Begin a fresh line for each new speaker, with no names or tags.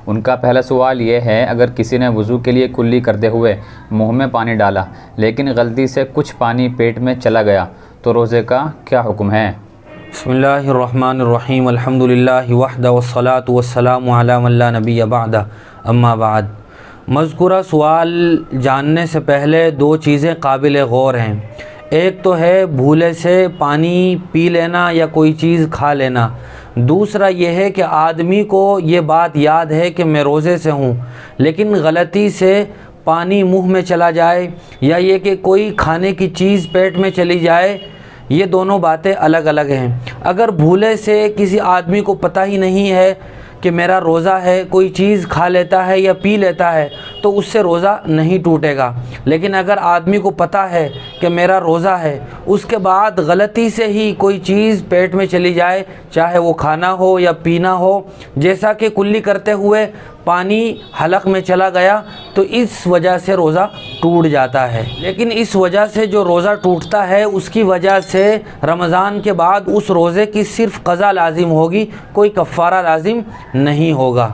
उनका पहला सवाल ये है, अगर किसी ने वज़ू के लिए कुल्ली करते हुए मुंह में पानी डाला लेकिन गलती से कुछ पानी पेट में चला गया तो रोज़े का क्या हुक्म है?
बिस्मिल्लाहिर्रहमानिर्रहीम अल्हम्दुलिल्लाहि वहदा वस्सलातु वस्सलामु अला मन ला नबिय्य बअदा अम्मा बाद। मज़कूरा सवाल जानने से पहले दो चीज़ें काबिल गौर हैं। एक तो है भूले से पानी पी लेना या कोई चीज़ खा लेना। दूसरा यह है कि आदमी को ये बात याद है कि मैं रोज़े से हूँ, लेकिन गलती से पानी मुंह में चला जाए या ये कि कोई खाने की चीज़ पेट में चली जाए। ये दोनों बातें अलग अलग हैं। अगर भूले से किसी आदमी को पता ही नहीं है कि मेरा रोज़ा है, कोई चीज़ खा लेता है या पी लेता है तो उससे रोज़ा नहीं टूटेगा। लेकिन अगर आदमी को पता है कि मेरा रोज़ा है, उसके बाद गलती से ही कोई चीज़ पेट में चली जाए, चाहे वो खाना हो या पीना हो, जैसा कि कुल्ली करते हुए पानी हलक में चला गया, तो इस वजह से रोज़ा टूट जाता है। लेकिन इस वजह से जो रोज़ा टूटता है उसकी वजह से रमज़ान के बाद उस रोज़े की सिर्फ़ क़ज़ा लाजिम होगी, कोई कफ़ारा लाजिम नहीं होगा।